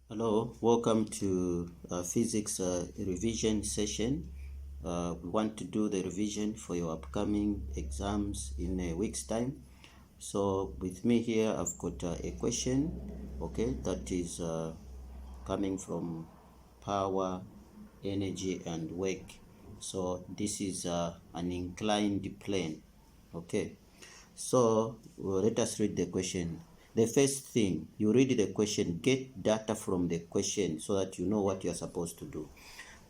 Hello, welcome to physics revision session. We want to do the revision for your upcoming exams in a week's time. So with me here, I've got a question, okay, that is coming from power, energy, and work. So this is an inclined plane, okay. So let us read the question. The first thing, you read the question, get data from the question so that you know what you are supposed to do.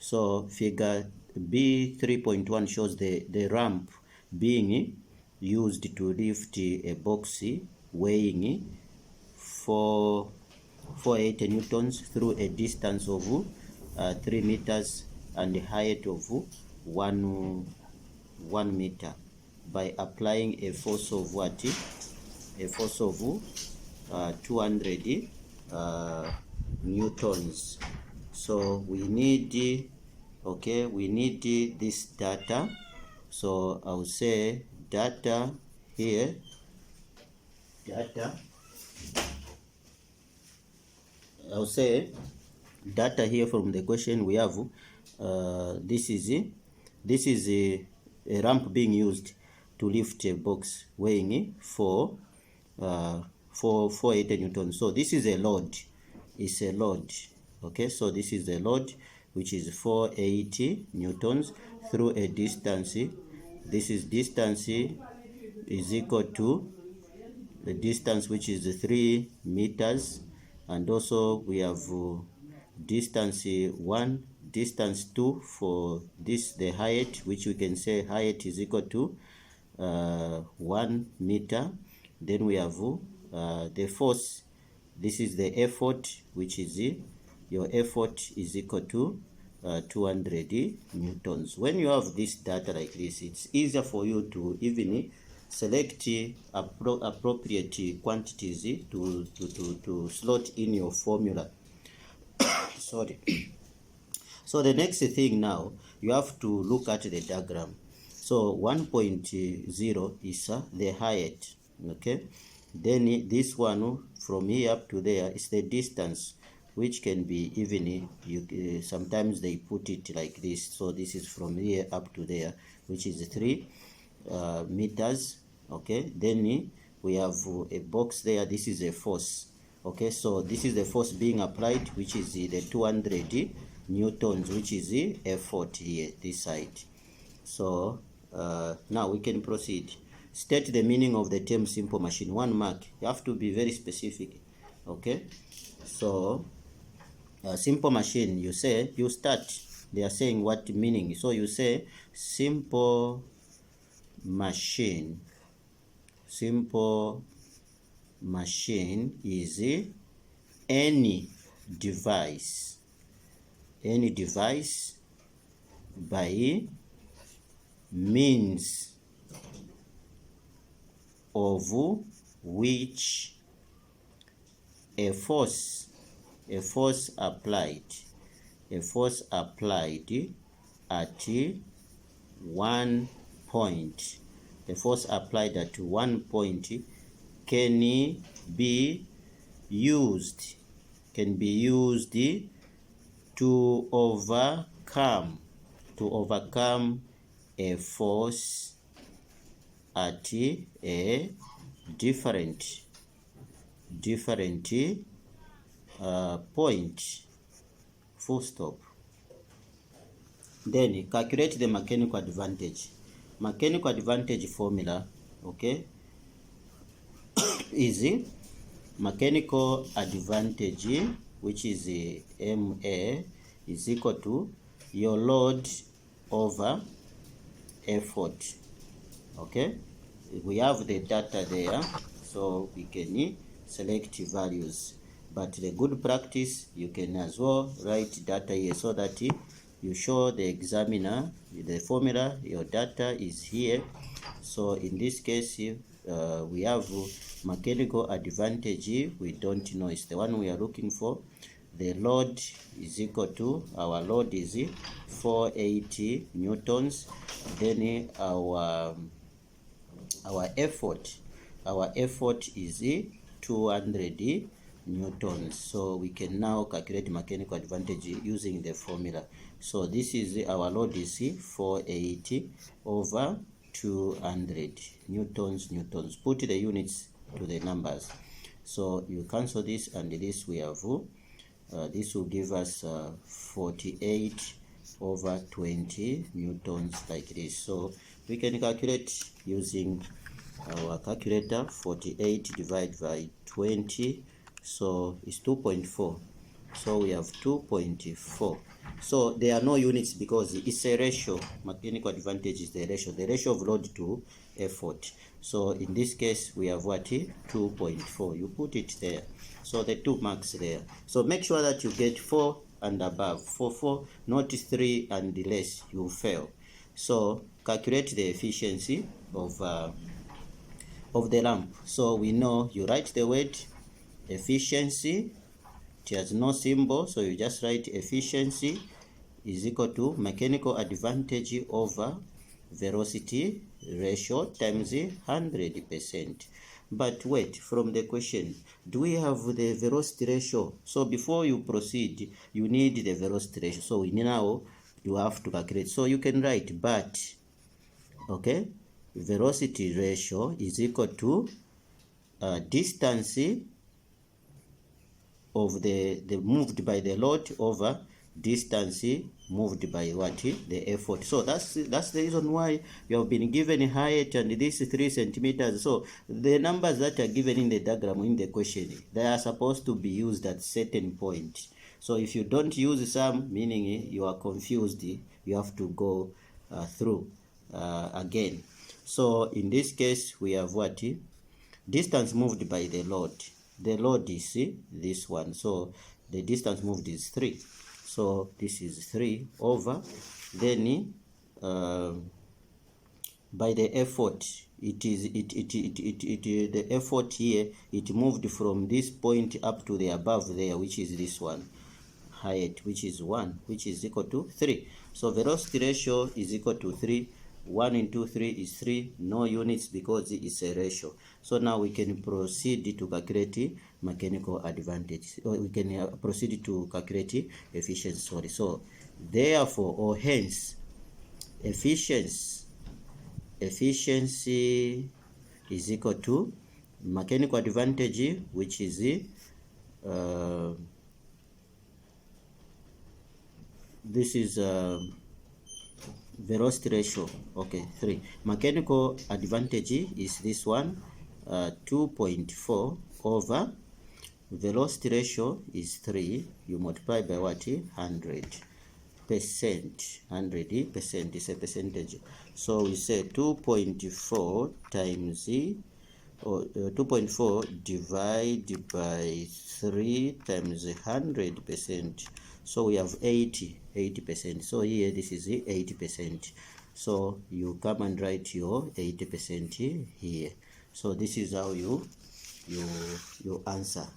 So figure B 3.1 shows the ramp being used to lift a box weighing 480 newtons through a distance of 3 meters and a height of 1 meter by applying a force of what? A force of 200 newtons. So we need, okay, we need this data. So I'll say data here, I'll say data here from the question we have. This is a ramp being used to lift a box weighing 480 newtons. So this is a load. It's a load. Okay, so this is the load, which is 480 newtons through a distance. This is distance is equal to the distance, which is 3 meters, and also we have distance 1, distance 2 for this, the height, which we can say height is equal to 1 meter. Then we have the force. This is the effort, which is your effort is equal to 200 newtons. When you have this data like this, it's easier for you to even select appropriate quantities to slot in your formula. Sorry. So the next thing now, you have to look at the diagram. So 1.0 is the height, okay? Then this one from here up to there is the distance, which can be even, sometimes they put it like this. So this is from here up to there, which is 3 meters, okay? Then we have a box there. This is a force, okay? So this is the force being applied, which is the 200 newtons, which is the effort here, this side. So now we can proceed. State the meaning of the term simple machine. 1 mark. You have to be very specific, okay? So simple machine, you say, you start, they are saying what meaning. So you say simple machine. Simple machine is any device by means of which a force applied at 1 point, a force applied at 1 point can be used to overcome a force at a different point, full stop. Then calculate the mechanical advantage. Mechanical advantage formula, okay, is mechanical advantage, which is MA, is equal to your load over effort. Okay, we have the data there, so we can select values, but the good practice, you can as well write data here so that you show the examiner the formula, your data is here. So in this case, we have mechanical advantage, we don't know, it's the one we are looking for. The load is equal to, our load is 480 newtons. Then our effort is 200 newtons. So we can now calculate mechanical advantage using the formula. So this is our load is 480 over 200 newtons. Put the units to the numbers. So you cancel this and this, we have this will give us 48 over 20 newtons like this. So we can calculate using our calculator. 48 divided by 20, so it's 2.4. So we have 2.4. So there are no units because it's a ratio. Mechanical advantage is the ratio of load to effort. So in this case we have what? 2.4. You put it there. So the 2 marks there. So make sure that you get 4 and above. For 4, not 3 and less, you fail. So calculate the efficiency of the lamp. So we know you write the word efficiency. It has no symbol, so you just write efficiency is equal to mechanical advantage over velocity ratio times 100%. But wait, from the question, do we have the velocity ratio? So before you proceed, you need the velocity ratio. So now you have to calculate. So you can write but, okay, velocity ratio is equal to distance of the moved by the load over distance moved by what? The effort. So that's the reason why you have been given height and this 3 centimeters. So the numbers that are given in the diagram in the question, they are supposed to be used at certain point. So if you don't use some, meaning you are confused, you have to go through again. So in this case we have what? Distance moved by the load. The load is this one, so the distance moved is 3. So this is 3 over, then by the effort, the effort here, it moved from this point up to the above there, which is this one, height, which is 1, which is equal to 3. So velocity ratio is equal to 3. 1 into 3 is 3, no units because it's a ratio. So now we can proceed to calculate mechanical advantage, or we can proceed to calculate efficiency. So therefore, or hence, efficiency is equal to mechanical advantage, which is this is velocity ratio, okay, 3. Mechanical advantage is this one, 2.4 over velocity ratio is 3. You multiply by what? 100%. 100% is a percentage. So we say 2.4 times 2.4 divided by 3 times 100%. So we have 80%. So here this is 80%. So you come and write your 80% here. So this is how you answer.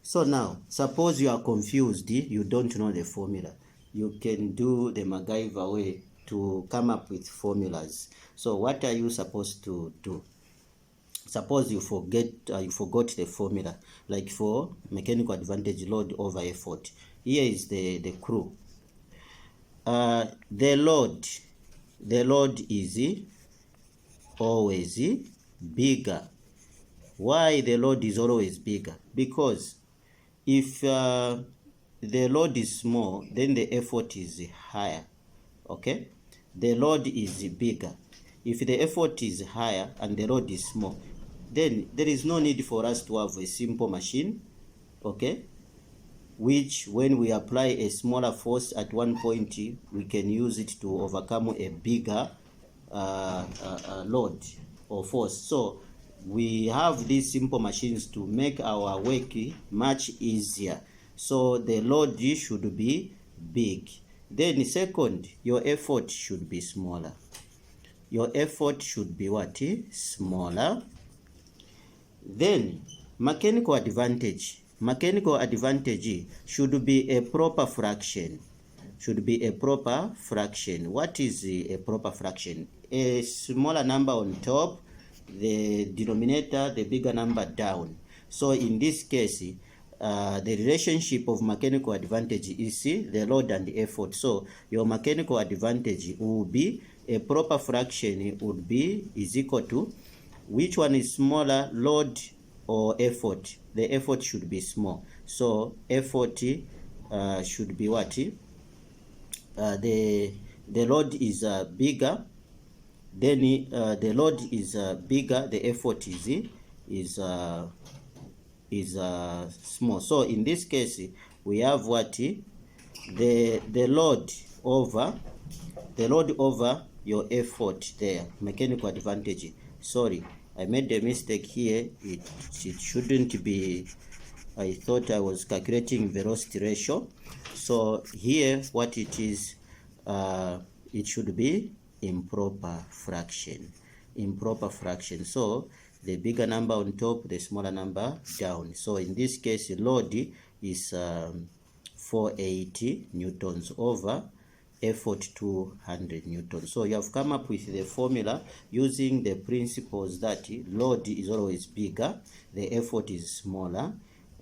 So now suppose you are confused, you don't know the formula. You can do the MacGyver way to come up with formulas. So what are you supposed to do? Suppose you forgot the formula, like for mechanical advantage, load over effort. Here is the crew. The load is always bigger. Why the load is always bigger? Because if the load is small, then the effort is higher. Okay, the load is bigger. If the effort is higher and the load is small, then there is no need for us to have a simple machine, okay, which when we apply a smaller force at one point, we can use it to overcome a bigger load or force. So we have these simple machines to make our work much easier. So the load should be big. Then second, your effort should be smaller. Your effort should be what? Smaller. Then mechanical advantage. Mechanical advantage should be a proper fraction. Should be a proper fraction. What is a proper fraction? A smaller number on top, the denominator, the bigger number down. So in this case, the relationship of mechanical advantage is the load and the effort. So your mechanical advantage will be a proper fraction would be is equal to which one is smaller, load or effort. The effort should be small. So effort should be what? The load is bigger. Then the load is bigger. The effort is small. So in this case we have what? The load over your effort there, mechanical advantage. Sorry, I made a mistake here. It shouldn't be, I thought I was calculating velocity ratio. So here what it is, it should be improper fraction. So the bigger number on top, the smaller number down. So in this case, load is 480 newtons over effort 200 newtons. So you have come up with the formula using the principles that load is always bigger, the effort is smaller.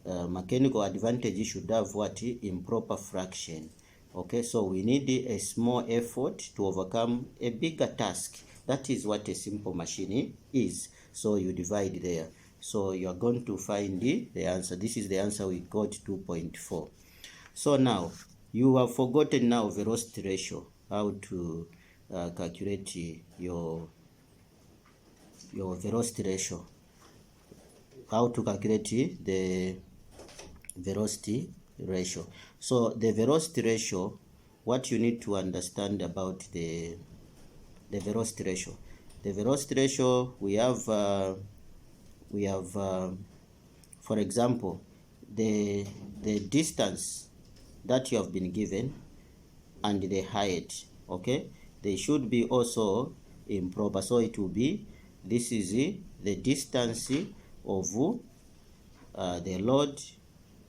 Mechanical advantage should have what? Improper fraction. Okay, so we need a small effort to overcome a bigger task. That is what a simple machine is. So you divide there. So you are going to find the answer. This is the answer we got, 2.4. So now you have forgotten now velocity ratio, how to calculate your velocity ratio, how to calculate the velocity ratio. So the velocity ratio, what you need to understand about the velocity ratio. The velocity ratio, we have for example, the distance that you have been given and the height, okay, they should be also improper. So it will be, this is the distance of the load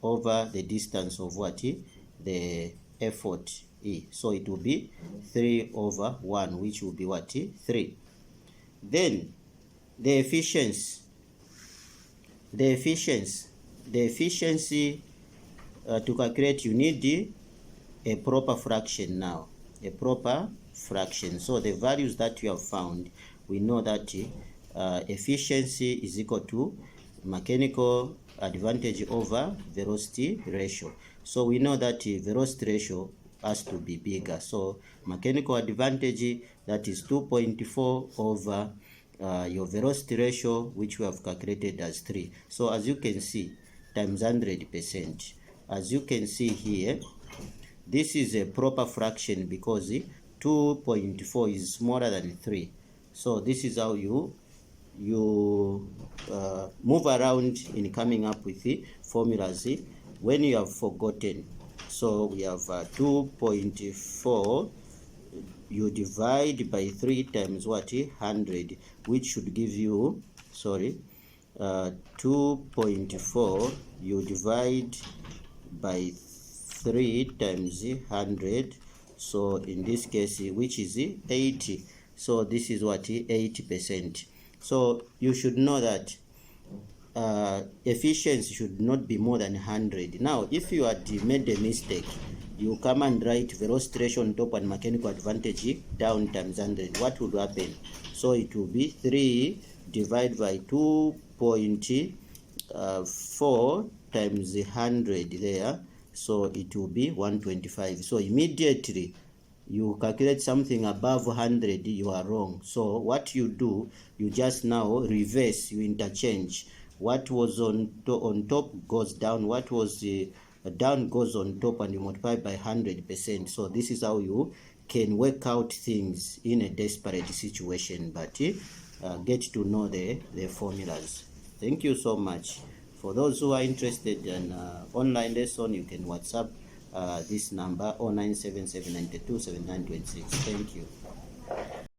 over the distance of what? The effort E. So it will be 3 over 1, which will be what? 3. Then the efficiency to calculate, you need a proper fraction now, a proper fraction. So the values that you have found, we know that efficiency is equal to mechanical advantage over velocity ratio. So we know that velocity ratio has to be bigger. So mechanical advantage, that is 2.4 over your velocity ratio, which we have calculated as 3. So as you can see, times 100%. As you can see here, this is a proper fraction because 2.4 is smaller than 3. So this is how you move around in coming up with the formulas when you have forgotten. So we have 2.4, you divide by 3 times what? 100, which should give you, 2.4 you divide by 3 times 100. So in this case, which is 80. So this is what? 80%. So you should know that efficiency should not be more than 100. Now, if you had made a mistake, you come and write velocity ratio on top and mechanical advantage down times 100. What would happen? So it will be 3 divided by 2.4 times 100 there. So it will be 125. So immediately you calculate something above 100, you are wrong. So what you do, you just now reverse, you interchange. What was on top goes down, what was down goes on top, and you multiply by 100%. So this is how you can work out things in a desperate situation, but get to know the formulas. Thank you so much. For those who are interested in online lesson, you can WhatsApp this number 0977927926. Thank you.